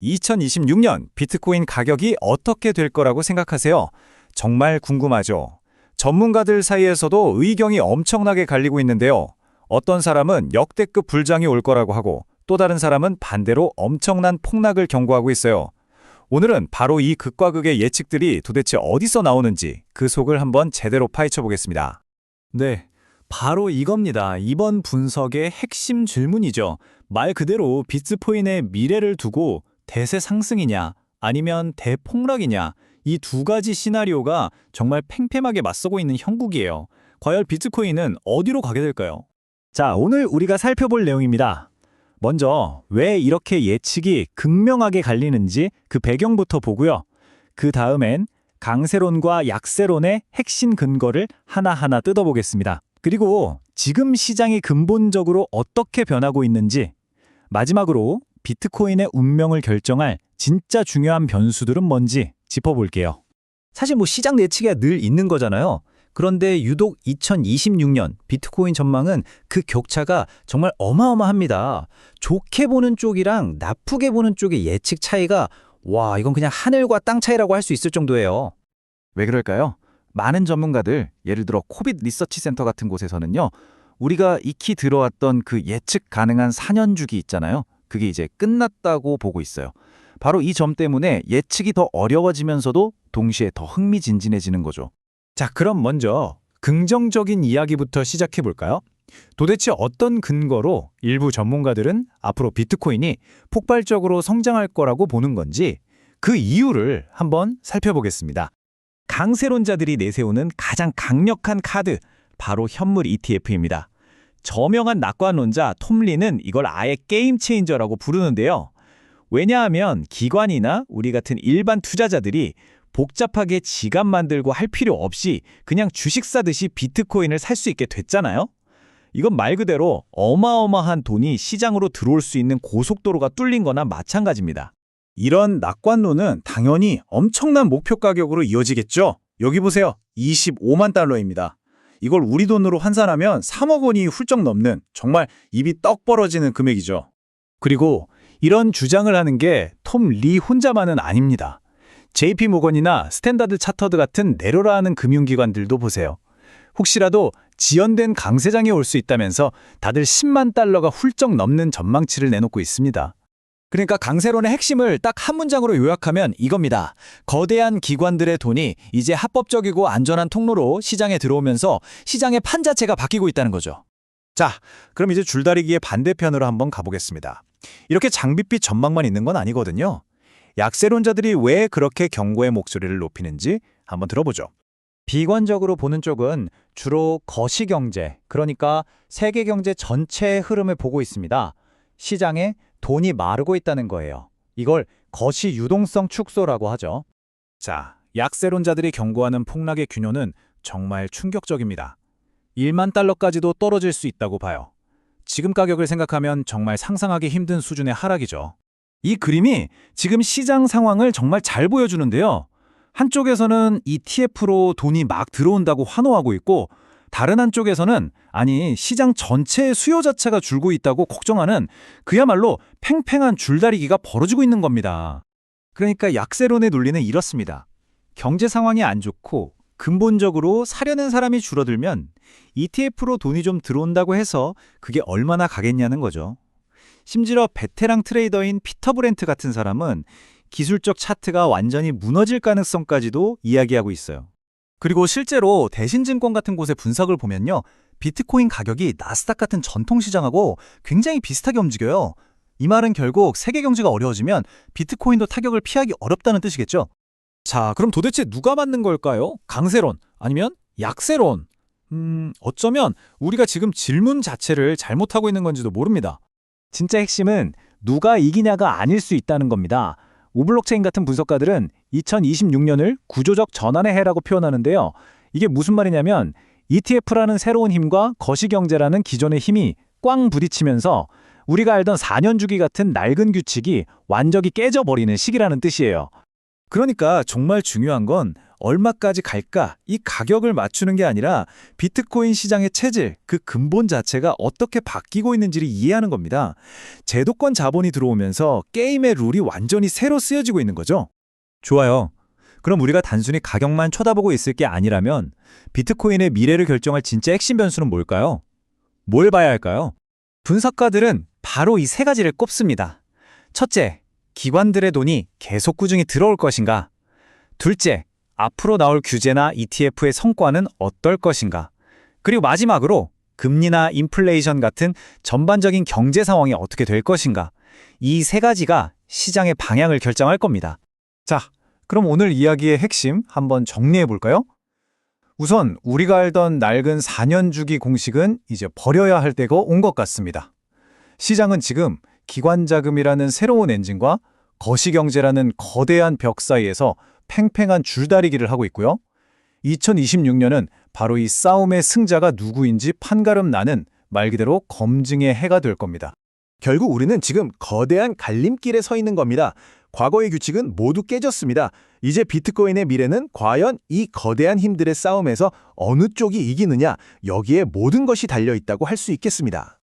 2026년 비트코인 가격이 어떻게 될 거라고 생각하세요? 정말 궁금하죠? 전문가들 사이에서도 의견이 엄청나게 갈리고 있는데요. 어떤 사람은 역대급 불장이 올 거라고 하고 또 다른 사람은 반대로 엄청난 폭락을 경고하고 있어요. 오늘은 바로 이 극과 극의 예측들이 도대체 어디서 나오는지 그 속을 한번 제대로 파헤쳐 보겠습니다. 네, 바로 이겁니다. 이번 분석의 핵심 질문이죠. 말 그대로 비트코인의 미래를 두고 대세 상승이냐 아니면 대폭락이냐, 이 두 가지 시나리오가 정말 팽팽하게 맞서고 있는 형국이에요. 과연 비트코인은 어디로 가게 될까요? 자, 오늘 우리가 살펴볼 내용입니다. 먼저 왜 이렇게 예측이 극명하게 갈리는지 그 배경부터 보고요. 그 다음엔 강세론과 약세론의 핵심 근거를 하나하나 뜯어보겠습니다. 그리고 지금 시장이 근본적으로 어떻게 변하고 있는지, 마지막으로 비트코인의 운명을 결정할 진짜 중요한 변수들은 뭔지 짚어볼게요. 사실 시장 예측이 늘 있는 거잖아요. 그런데 유독 2026년 비트코인 전망은 그 격차가 정말 어마어마합니다. 좋게 보는 쪽이랑 나쁘게 보는 쪽의 예측 차이가 이건 그냥 하늘과 땅 차이라고 할 수 있을 정도예요. 왜 그럴까요? 많은 전문가들, 예를 들어 코빗 리서치 센터 같은 곳에서는요, 우리가 익히 들어왔던 그 예측 가능한 4년 주기 있잖아요. 그게 이제 끝났다고 보고 있어요. 바로 이 점 때문에 예측이 더 어려워지면서도 동시에 더 흥미진진해지는 거죠. 자, 그럼 먼저 긍정적인 이야기부터 시작해 볼까요? 도대체 어떤 근거로 일부 전문가들은 앞으로 비트코인이 폭발적으로 성장할 거라고 보는 건지, 그 이유를 한번 살펴보겠습니다. 강세론자들이 내세우는 가장 강력한 카드, 바로 현물 ETF입니다. 저명한 낙관론자 톰 리는 이걸 아예 게임 체인저라고 부르는데요. 왜냐하면 기관이나 우리 같은 일반 투자자들이 복잡하게 지갑 만들고 할 필요 없이 그냥 주식 사듯이 비트코인을 살 수 있게 됐잖아요. 이건 말 그대로 어마어마한 돈이 시장으로 들어올 수 있는 고속도로가 뚫린 거나 마찬가지입니다. 이런 낙관론은 당연히 엄청난 목표 가격으로 이어지겠죠. 여기 보세요. 25만 달러입니다. 이걸 우리 돈으로 환산하면 3억 원이 훌쩍 넘는, 정말 입이 떡 벌어지는 금액이죠. 그리고 이런 주장을 하는 게 톰 리 혼자만은 아닙니다. JP 모건이나 스탠다드 차터드 같은 내려라 하는 금융기관들도 보세요. 혹시라도 지연된 강세장이 올 수 있다면서 다들 10만 달러가 훌쩍 넘는 전망치를 내놓고 있습니다. 그러니까 강세론의 핵심을 딱 한 문장으로 요약하면 이겁니다. 거대한 기관들의 돈이 이제 합법적이고 안전한 통로로 시장에 들어오면서 시장의 판 자체가 바뀌고 있다는 거죠. 자, 그럼 이제 줄다리기의 반대편으로 한번 가보겠습니다. 이렇게 장밋빛 전망만 있는 건 아니거든요. 약세론자들이 왜 그렇게 경고의 목소리를 높이는지 한번 들어보죠. 비관적으로 보는 쪽은 주로 거시경제, 그러니까 세계 경제 전체의 흐름을 보고 있습니다. 시장에 돈이 마르고 있다는 거예요. 이걸 거시 유동성 축소라고 하죠. 자, 약세론자들이 경고하는 폭락의 균요는 정말 충격적입니다. 1만 달러까지도 떨어질 수 있다고 봐요. 지금 가격을 생각하면 정말 상상하기 힘든 수준의 하락이죠. 이 그림이 지금 시장 상황을 정말 잘 보여주는데요. 한쪽에서는 ETF로 돈이 막 들어온다고 환호하고 있고, 다른 한쪽에서는 아니 시장 전체의 수요 자체가 줄고 있다고 걱정하는 그야말로 팽팽한 줄다리기가 벌어지고 있는 겁니다. 그러니까 약세론의 논리는 이렇습니다. 경제 상황이 안 좋고 근본적으로 사려는 사람이 줄어들면 ETF로 돈이 좀 들어온다고 해서 그게 얼마나 가겠냐는 거죠. 심지어 베테랑 트레이더인 피터 브렌트 같은 사람은 기술적 차트가 완전히 무너질 가능성까지도 이야기하고 있어요. 그리고 실제로 대신증권 같은 곳의 분석을 보면요, 비트코인 가격이 나스닥 같은 전통시장하고 굉장히 비슷하게 움직여요. 이 말은 결국 세계 경제가 어려워지면 비트코인도 타격을 피하기 어렵다는 뜻이겠죠. 자, 그럼 도대체 누가 맞는 걸까요? 강세론 아니면 약세론? 어쩌면 우리가 지금 질문 자체를 잘못하고 있는 건지도 모릅니다. 진짜 핵심은 누가 이기냐가 아닐 수 있다는 겁니다. 오블록체인 같은 분석가들은 2026년을 구조적 전환의 해라고 표현하는데요. 이게 무슨 말이냐면 ETF라는 새로운 힘과 거시경제라는 기존의 힘이 꽝 부딪히면서 우리가 알던 4년 주기 같은 낡은 규칙이 완전히 깨져버리는 시기라는 뜻이에요. 그러니까 정말 중요한 건 얼마까지 갈까? 이 가격을 맞추는 게 아니라 비트코인 시장의 체질, 그 근본 자체가 어떻게 바뀌고 있는지를 이해하는 겁니다. 제도권 자본이 들어오면서 게임의 룰이 완전히 새로 쓰여지고 있는 거죠. 좋아요. 그럼 우리가 단순히 가격만 쳐다보고 있을 게 아니라면 비트코인의 미래를 결정할 진짜 핵심 변수는 뭘까요? 뭘 봐야 할까요? 분석가들은 바로 이 세 가지를 꼽습니다. 첫째, 기관들의 돈이 계속 꾸준히 들어올 것인가? 둘째, 앞으로 나올 규제나 ETF의 성과는 어떨 것인가? 그리고 마지막으로 금리나 인플레이션 같은 전반적인 경제 상황이 어떻게 될 것인가? 이 세 가지가 시장의 방향을 결정할 겁니다. 자, 그럼 오늘 이야기의 핵심 한번 정리해 볼까요? 우선 우리가 알던 낡은 4년 주기 공식은 이제 버려야 할 때가 온 것 같습니다. 시장은 지금 기관 자금이라는 새로운 엔진과 거시경제라는 거대한 벽 사이에서 팽팽한 줄다리기를 하고 있고요. 2026년은 바로 이 싸움의 승자가 누구인지 판가름 나는 말 그대로 검증의 해가 될 겁니다. 결국 우리는 지금 거대한 갈림길에 서 있는 겁니다. 과거의 규칙은 모두 깨졌습니다. 이제 비트코인의 미래는 과연 이 거대한 힘들의 싸움에서 어느 쪽이 이기느냐, 여기에 모든 것이 달려 있다고 할 수 있겠습니다.